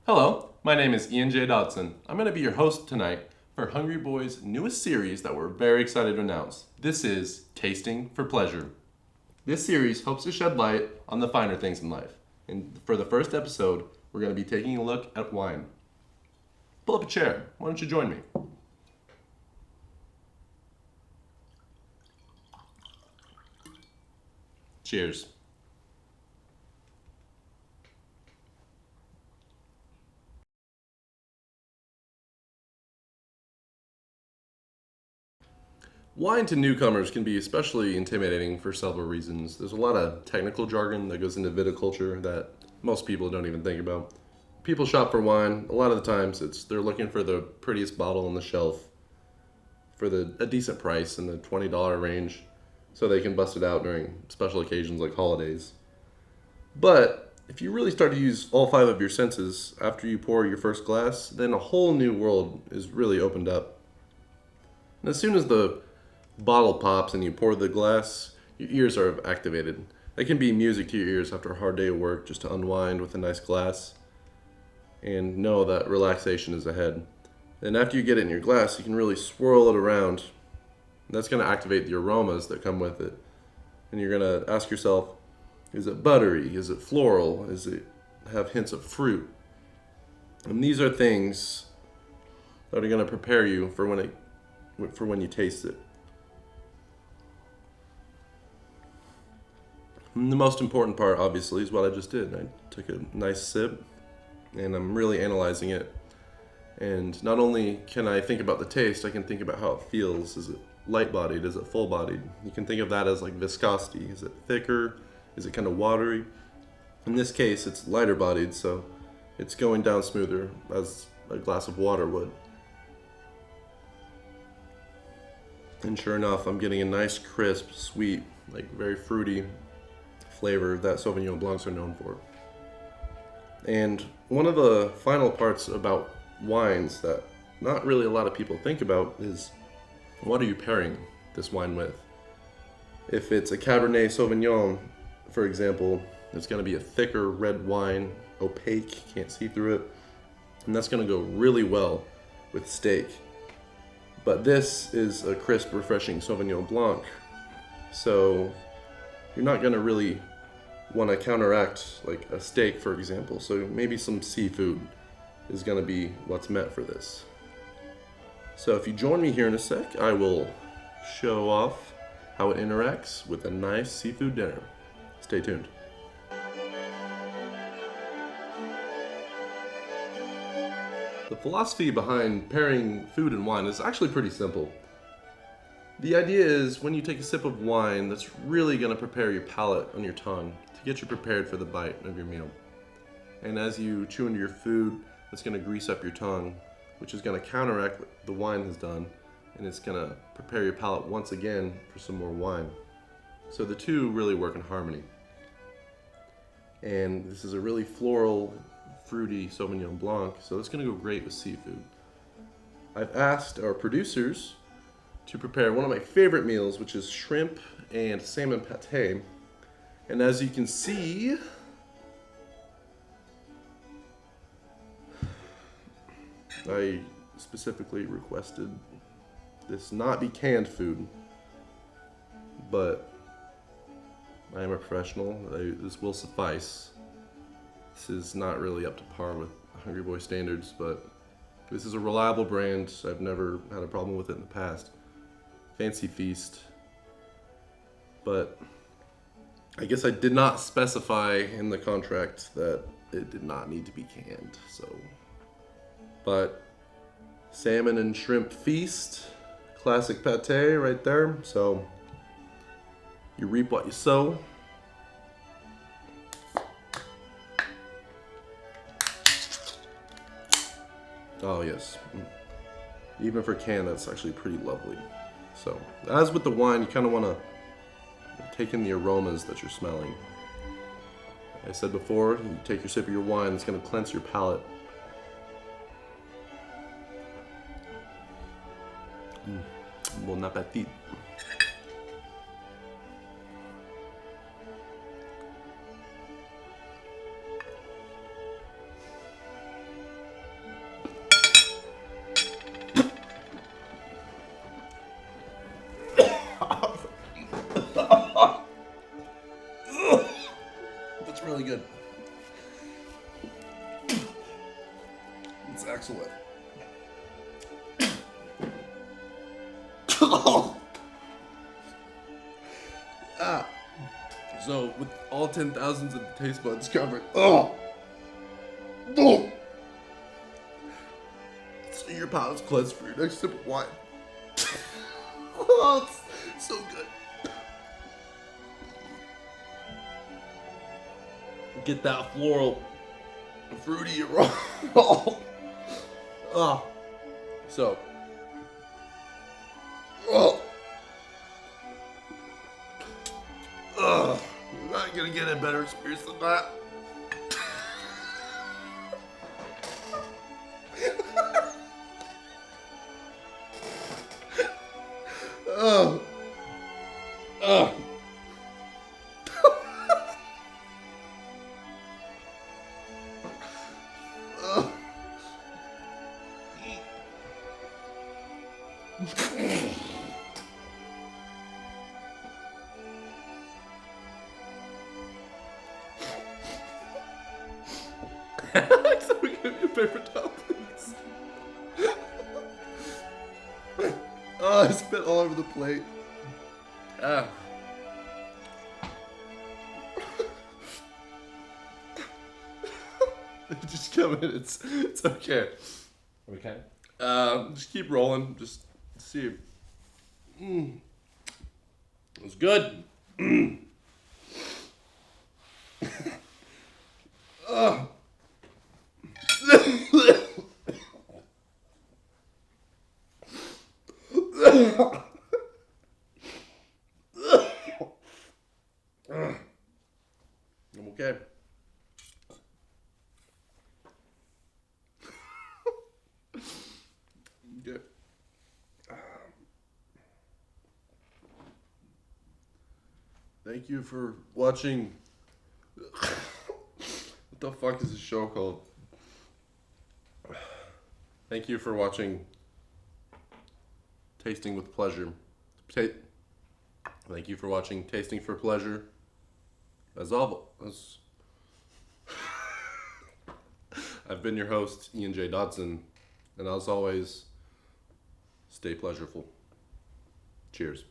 Hello, my name is Ian J. Dodson. I'm going to be your host tonight for Hungry Bois' newest series that we're very excited to announce. This is Tasting for Pleasure. This series hopes to shed light on the finer things in life. And for the first episode, we're going to be taking a look at wine. Pull up a chair. Why don't you join me? Cheers. Wine to newcomers can be especially intimidating for several reasons. There's a lot of technical jargon that goes into viticulture that most people don't even think about. People shop for wine. A lot of the times they're looking for the prettiest bottle on the shelf for a decent price in the $20 range so they can bust it out during special occasions like holidays. But if you really start to use all five of your senses after you pour your first glass, then a whole new world is really opened up. And as soon as the bottle pops and you pour the glass, your ears are activated. That can be music to your ears after a hard day of work, just to unwind with a nice glass and know that relaxation is ahead. And after you get it in your glass, you can really swirl it around. That's going to activate the aromas that come with it. And you're going to ask yourself, is it buttery? Is it floral? Is it have hints of fruit? And these are things that are going to prepare you for when you taste it. And the most important part, obviously, is what I just did. I took a nice sip, and I'm really analyzing it. And not only can I think about the taste, I can think about how it feels. Is it light-bodied? Is it full-bodied? You can think of that as like viscosity. Is it thicker? Is it kind of watery? In this case, it's lighter-bodied, so it's going down smoother as a glass of water would. And sure enough, I'm getting a nice, crisp, sweet, like very fruity flavor that Sauvignon Blancs are known for. And one of the final parts about wines that not really a lot of people think about is, what are you pairing this wine with? If it's a Cabernet Sauvignon, for example, it's going to be a thicker red wine, opaque, can't see through it, and that's going to go really well with steak. But this is a crisp, refreshing Sauvignon Blanc, so you're not going to really want to counteract like a steak, for example. So maybe some seafood is going to be what's meant for this. So if you join me here in a sec, I will show off how it interacts with a nice seafood dinner. Stay tuned. The philosophy behind pairing food and wine is actually pretty simple. The idea is when you take a sip of wine, that's really going to prepare your palate on your tongue to get you prepared for the bite of your meal. And as you chew into your food, that's going to grease up your tongue, which is going to counteract what the wine has done, and it's going to prepare your palate once again for some more wine. So the two really work in harmony. And this is a really floral, fruity Sauvignon Blanc, so it's going to go great with seafood. I've asked our producers to prepare one of my favorite meals, which is shrimp and salmon pate. And as you can see, I specifically requested this not be canned food, but I am a professional. This will suffice. This is not really up to par with Hungry Bois standards, but this is a reliable brand. I've never had a problem with it in the past. Fancy Feast. But I guess I did not specify in the contract that it did not need to be canned. But salmon and shrimp feast, classic pate right there. So you reap what you sow. Oh yes, even for canned, that's actually pretty lovely. So as with the wine, you kind of want to take in the aromas that you're smelling. I said before, you take your sip of your wine, it's going to cleanse your palate. Bon appetit. really good. It's excellent. Ah. So, with all 10,000s of the taste buds covered. Oh! Oh! So your palate's cleansed for your next sip of wine. Oh, it's so good. Get that floral, fruity aroma. Oh. So. Oh. Ugh. You're not gonna get a better experience than that. Oh. Oh. Oh. So we give you a paper towel, please. Oh, I spit all over the plate. Ah. Just come in. It's okay. Okay. Just keep rolling. Just see. It was good. Oh. I'm okay. Okay. Thank you for watching. What the fuck is this show called? Thank you for watching Tasting with Pleasure. Thank you for watching Tasting for Pleasure. As always, I've been your host, Ian J. Dodson, and as always, stay pleasureful. Cheers.